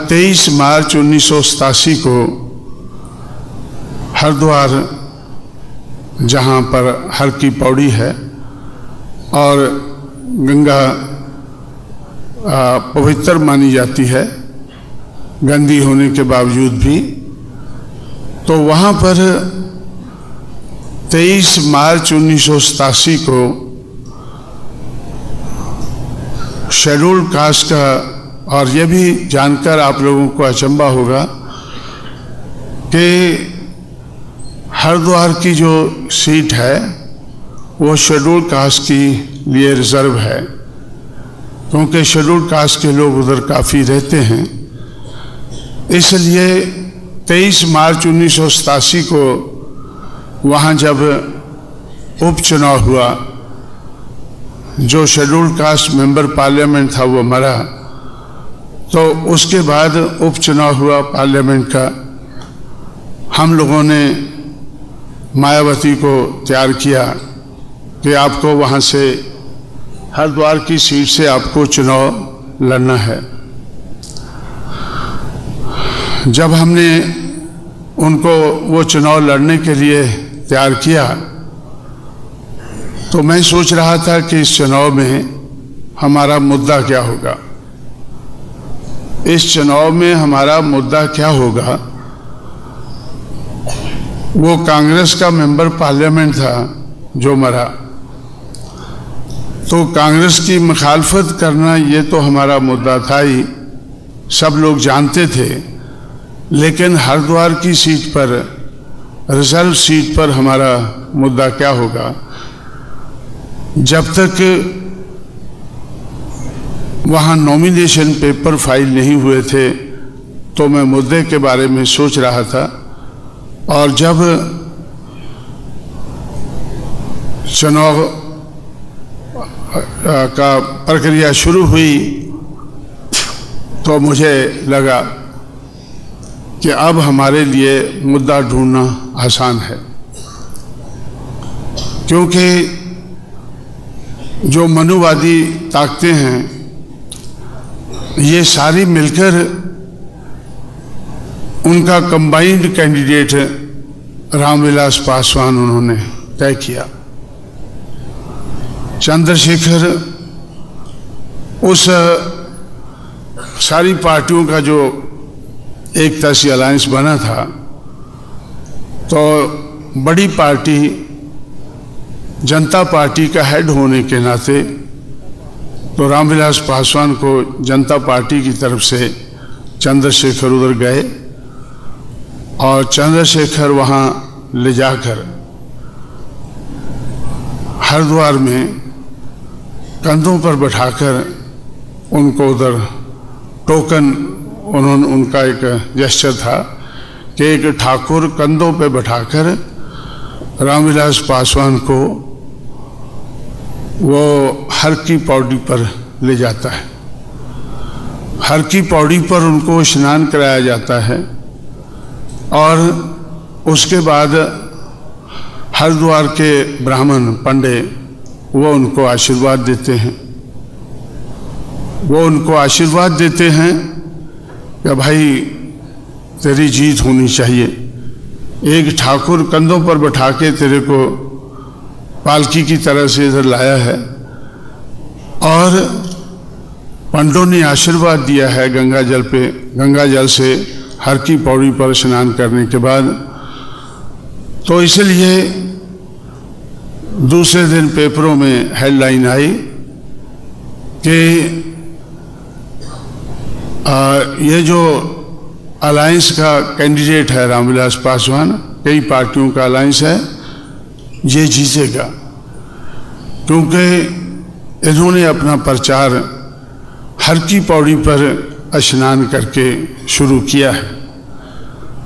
23 मार्च 1987 को हरिद्वार, जहाँ पर हर की पौड़ी है और गंगा पवित्र मानी जाती है गंदी होने के बावजूद भी, तो वहाँ पर 23 मार्च 1987 को शेड्यूल कास्ट का, और ये भी जानकर आप लोगों को अचंभा होगा कि हरिद्वार की जो सीट है वो शेड्यूल कास्ट के लिए रिजर्व है, क्योंकि शेड्यूल कास्ट के लोग उधर काफ़ी रहते हैं। इसलिए 23 मार्च 1987 को वहाँ जब उपचुनाव हुआ, जो शेड्यूल कास्ट मेंबर पार्लियामेंट था वो मरा, तो उसके बाद उपचुनाव हुआ पार्लियामेंट का। हम लोगों ने मायावती को तैयार किया कि आपको वहाँ से हरिद्वार की सीट से आपको चुनाव लड़ना है। जब हमने उनको वो चुनाव लड़ने के लिए तैयार किया, तो मैं सोच रहा था कि इस चुनाव में हमारा मुद्दा क्या होगा, इस चुनाव में हमारा मुद्दा क्या होगा। वो कांग्रेस का मेंबर पार्लियामेंट था जो मरा, तो कांग्रेस की मुखालफत करना ये तो हमारा मुद्दा था ही, सब लोग जानते थे। लेकिन हरिद्वार की सीट पर, रिजर्व सीट पर हमारा मुद्दा क्या होगा। जब तक वहाँ नॉमिनेशन पेपर फाइल नहीं हुए थे तो मैं मुद्दे के बारे में सोच रहा था, और जब चुनाव का प्रक्रिया शुरू हुई तो मुझे लगा कि अब हमारे लिए मुद्दा ढूंढना आसान है, क्योंकि जो मनुवादी ताकतें हैं ये सारी मिलकर उनका कंबाइंड कैंडिडेट रामविलास पासवान उन्होंने तय किया। चंद्रशेखर उस सारी पार्टियों का जो एकता सी अलायंस बना था, तो बड़ी पार्टी जनता पार्टी का हेड होने के नाते तो रामविलास पासवान को जनता पार्टी की तरफ से चंद्रशेखर उधर गए, और चंद्रशेखर वहाँ ले जाकर हरिद्वार में कंधों पर बैठाकर उनको उधर टोकन, उन्होंने, उनका एक जेस्चर था कि एक ठाकुर कंधों पे बैठाकर रामविलास पासवान को वो हर की पौड़ी पर ले जाता है। हर की पौड़ी पर उनको स्नान कराया जाता है, और उसके बाद हरिद्वार के ब्राह्मण पंडे वो उनको आशीर्वाद देते हैं। वो उनको आशीर्वाद देते हैं कि भाई तेरी जीत होनी चाहिए, एक ठाकुर कंधों पर बैठा के तेरे को पालकी की तरह से इधर लाया है, और पंडों ने आशीर्वाद दिया है गंगा जल पे, गंगा जल से हर की पौड़ी पर स्नान करने के बाद। तो इसलिए दूसरे दिन पेपरों में हेडलाइन आई कि ये जो अलायंस का कैंडिडेट है रामविलास पासवान, कई पार्टियों का अलायंस है, ये जीतेगा, क्योंकि इन्होंने अपना प्रचार हर की पौड़ी पर स्नान करके शुरू किया है।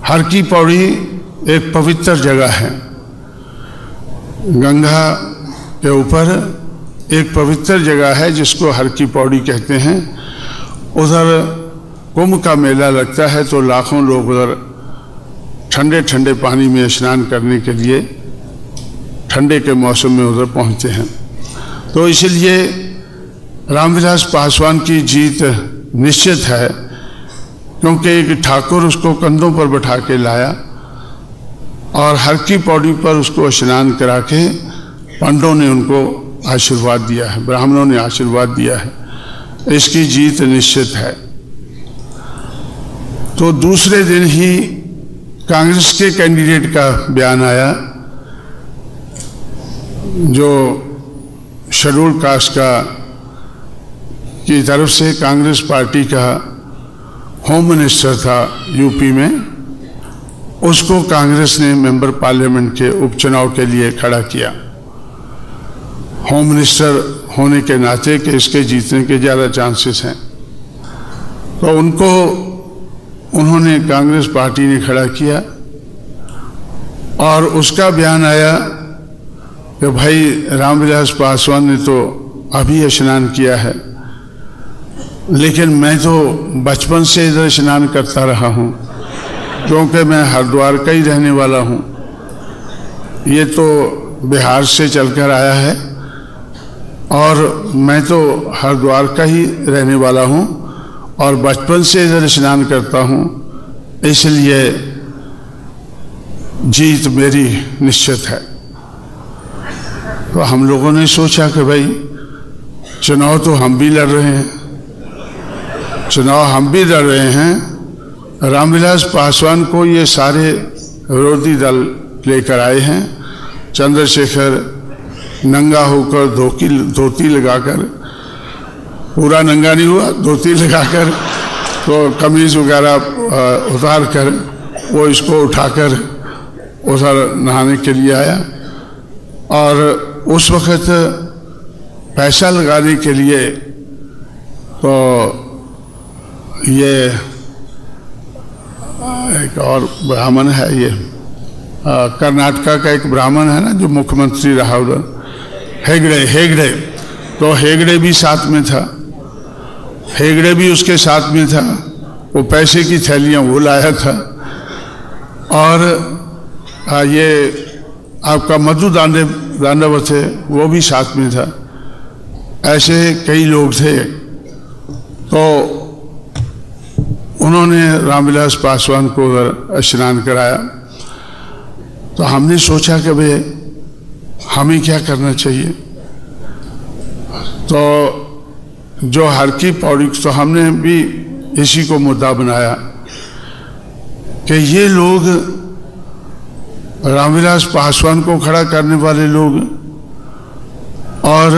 हर की पौड़ी एक पवित्र जगह है, गंगा के ऊपर एक पवित्र जगह है जिसको हर की पौड़ी कहते हैं। उधर कुंभ का मेला लगता है तो लाखों लोग उधर ठंडे ठंडे पानी में स्नान करने के लिए ठंडे के मौसम में उधर पहुंचते हैं। तो इसलिए रामविलास पासवान की जीत निश्चित है, क्योंकि एक ठाकुर उसको कंधों पर बैठा के लाया और हर की पौड़ी पर उसको स्नान करा के पंडों ने उनको आशीर्वाद दिया है, ब्राह्मणों ने आशीर्वाद दिया है, इसकी जीत निश्चित है। तो दूसरे दिन ही कांग्रेस के कैंडिडेट का बयान आया, जो शेड्यूल कास्ट का की तरफ से कांग्रेस पार्टी का होम मिनिस्टर था यूपी में, उसको कांग्रेस ने मेंबर पार्लियामेंट के उपचुनाव के लिए खड़ा किया, होम मिनिस्टर होने के नाते कि इसके जीतने के ज़्यादा चांसेस हैं। तो उन्होंने कांग्रेस पार्टी ने खड़ा किया और उसका बयान आया कि भाई रामविलास पासवान ने तो अभी स्नान किया है, लेकिन मैं तो बचपन से इधर स्नान करता रहा हूँ, क्योंकि मैं हरिद्वार का ही रहने वाला हूँ। ये तो बिहार से चलकर आया है और मैं तो हरिद्वार का ही रहने वाला हूँ और बचपन से इधर स्नान करता हूँ, इसलिए जीत मेरी निश्चित है। तो हम लोगों ने सोचा कि भाई चुनाव तो हम भी लड़ रहे हैं, रामविलास पासवान को ये सारे विरोधी दल लेकर आए हैं। चंद्रशेखर नंगा होकर धोती लगाकर, पूरा नंगा नहीं हुआ, धोती लगाकर, तो कमीज वगैरह उतार कर वो इसको उठाकर उधर नहाने के लिए आया। और उस वक़्त पैसा लगाने के लिए तो ये एक और ब्राह्मण है, ये कर्नाटका का एक ब्राह्मण है ना जो मुख्यमंत्री रहा उधर, हेगड़े, तो हेगड़े भी साथ में था, हेगड़े भी उसके साथ में था। वो पैसे की थैलियाँ वो लाया था और ये आपका मधु दांडवत है वो भी साथ में था। ऐसे कई लोग थे। तो उन्होंने रामविलास पासवान को स्नान कराया। तो हमने सोचा कि भाई हमें क्या करना चाहिए। तो जो हर की पौड़ी, तो हमने भी इसी को मुद्दा बनाया कि ये लोग रामविलास पासवान को खड़ा करने वाले लोग और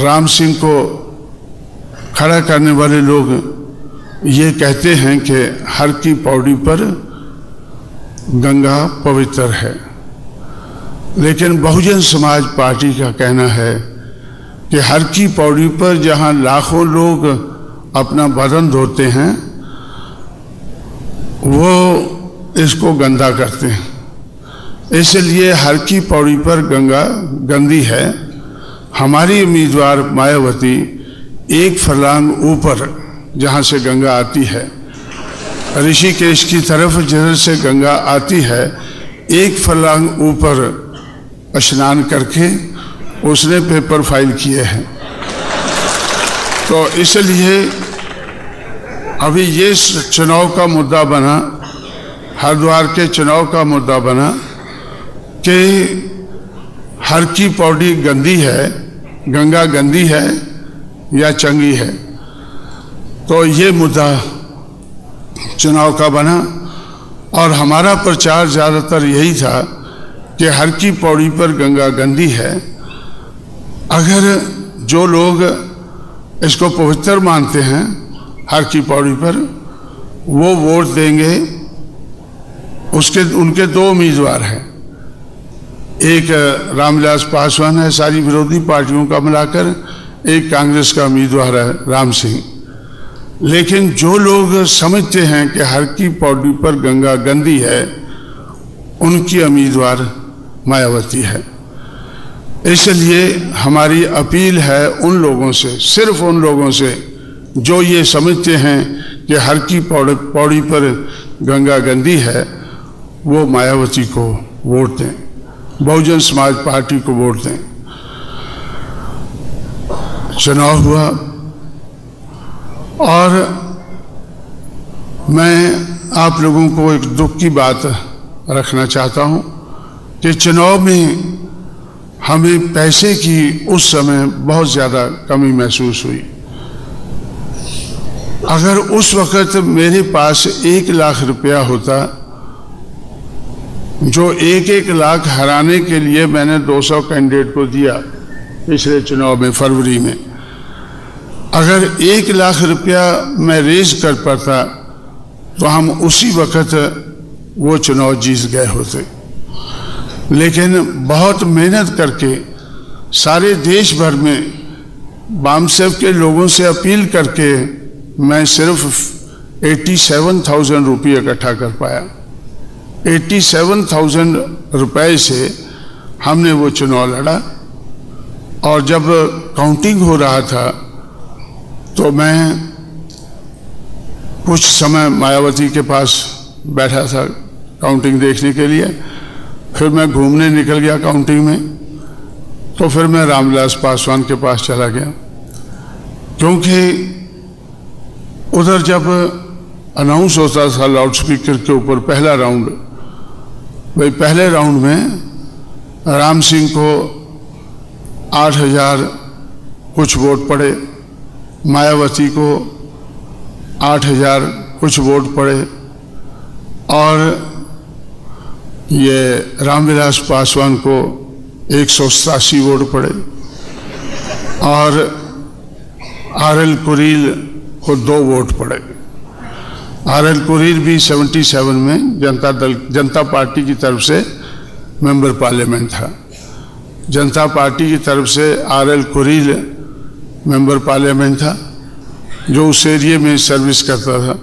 राम सिंह को खड़ा करने वाले लोग ये कहते हैं कि हर की पौड़ी पर गंगा पवित्र है, लेकिन बहुजन समाज पार्टी का कहना है कि हर की पौड़ी पर जहां लाखों लोग अपना बदन धोते हैं वो इसको गंदा करते हैं। इसलिए हर की पौड़ी पर गंगा गंदी है। हमारी उम्मीदवार मायावती एक फरलांग ऊपर जहाँ से गंगा आती है, ऋषिकेश की तरफ जिधर से गंगा आती है, एक फरलांग ऊपर स्नान करके उसने पेपर फाइल किए हैं। तो इसलिए अभी ये चुनाव का मुद्दा बना, हरिद्वार के चुनाव का मुद्दा बना कि हर की पौड़ी गंदी है, गंगा गंदी है या चंगी है। तो ये मुद्दा चुनाव का बना और हमारा प्रचार ज़्यादातर यही था कि हर की पौड़ी पर गंगा गंदी है। अगर जो लोग इसको पवित्र मानते हैं हर की पौड़ी पर, वो वोट देंगे। उनके दो उम्मीदवार हैं, एक रामविलास पासवान है सारी विरोधी पार्टियों का मिलाकर, एक कांग्रेस का उम्मीदवार है राम सिंह। लेकिन जो लोग समझते हैं कि हर की पौड़ी पर गंगा गंदी है, उनकी उम्मीदवार मायावती है। इसलिए हमारी अपील है उन लोगों से, सिर्फ उन लोगों से जो ये समझते हैं कि हर की पौड़ी पर गंगा गंदी है, वो मायावती को वोट दें, बहुजन समाज पार्टी को वोट दें। चुनाव हुआ और मैं आप लोगों को एक दुख की बात रखना चाहता हूं कि चुनाव में हमें पैसे की उस समय बहुत ज़्यादा कमी महसूस हुई। अगर उस वक़्त मेरे पास 1 लाख रुपया होता, जो 1-1 लाख हराने के लिए मैंने 200 कैंडिडेट को दिया पिछले चुनाव में फरवरी में, अगर 1 लाख रुपया मैं रेज कर पाता तो हम उसी वक़्त वो चुनाव जीत गए होते। लेकिन बहुत मेहनत करके सारे देश भर में बामसेफ के लोगों से अपील करके मैं सिर्फ 87,000 रुपये इकट्ठा कर पाया। 87,000 रुपये से हमने वो चुनाव लड़ा। और जब काउंटिंग हो रहा था तो मैं कुछ समय मायावती के पास बैठा था काउंटिंग देखने के लिए। फिर मैं घूमने निकल गया काउंटिंग में, तो फिर मैं रामविलास पासवान के पास चला गया, क्योंकि उधर जब अनाउंस होता था लाउड स्पीकर के ऊपर पहला राउंड, भाई पहले राउंड में राम सिंह को 8,000 कुछ वोट पड़े, मायावती को 8,000 कुछ वोट पड़े, और ये रामविलास पासवान को 187 वोट पड़े, और RL कुरील को 2 वोट पड़े। RL कुरील भी 77 में जनता पार्टी की तरफ से मेंबर पार्लियामेंट था। जनता पार्टी की तरफ से RL कुरील मेंबर पार्लियामेंट था, जो उस एरिया में सर्विस करता था,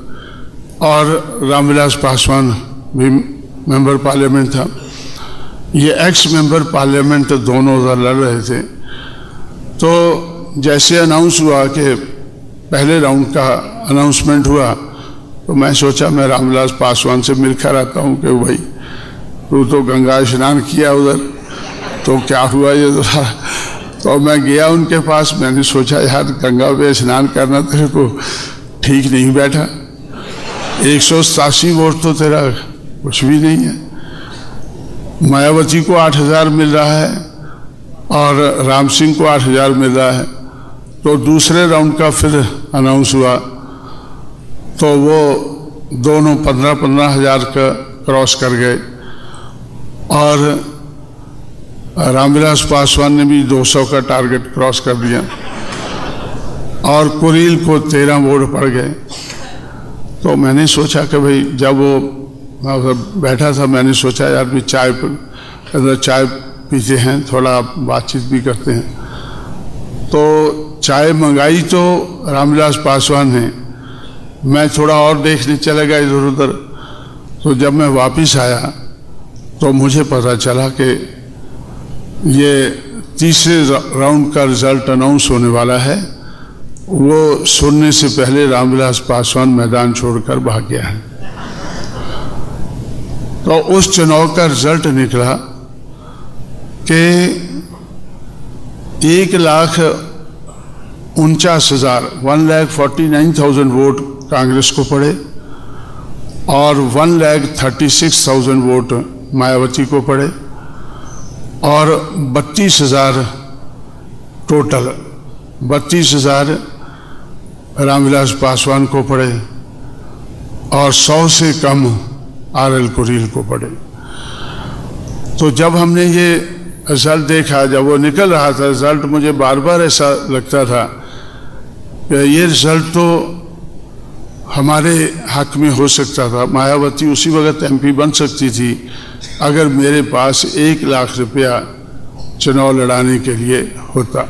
और रामविलास पासवान भी मेंबर पार्लियामेंट था। ये एक्स मेंबर पार्लियामेंट दोनों उधर लड़ रहे थे। तो जैसे अनाउंस हुआ कि पहले राउंड का अनाउंसमेंट हुआ, तो मैं सोचा मैं रामविलास पासवान से मिलकर आता हूँ कि भाई तू तो गंगा स्नान किया उधर, तो क्या हुआ ये जरा। तो मैं गया उनके पास, मैंने सोचा यार गंगा पे स्नान करना तेरे को ठीक नहीं बैठा। 187 वोट तो तेरा कुछ भी नहीं है। मायावती को 8,000 मिल रहा है और राम सिंह को 8,000 मिल रहा है। तो दूसरे राउंड का फिर अनाउंस हुआ, तो वो दोनों 15-15 हज़ार का क्रॉस कर गए, और रामविलास पासवान ने भी 200 का टारगेट क्रॉस कर दिया, और कुरील को 13 वोट पड़ गए। तो मैंने सोचा कि भाई जब वो बैठा था, मैंने सोचा यार भी चाय पीते हैं, थोड़ा बातचीत भी करते हैं। तो चाय मंगाई तो रामविलास पासवान ने, मैं थोड़ा और देखने चला गया इधर उधर। तो जब मैं वापस आया तो मुझे पता चला कि ये तीसरे राउंड का रिजल्ट अनाउंस होने वाला है। वो सुनने से पहले रामविलास पासवान मैदान छोड़कर भाग गया है। तो उस चुनाव का रिजल्ट निकला कि 1,49,000 वोट कांग्रेस को पड़े, और 1,36,000 वोट मायावती को पड़े, और 32,000 टोटल 32,000 रामविलास पासवान को पड़े, और 100 से कम RL कुरील को पड़े। तो जब हमने ये रिजल्ट देखा, जब वो निकल रहा था रिजल्ट, मुझे बार बार ऐसा लगता था कि ये रिजल्ट तो हमारे हक में हो सकता था। मायावती उसी वक्त MP बन सकती थी अगर मेरे पास 1 लाख रुपया चुनाव लड़ाने के लिए होता।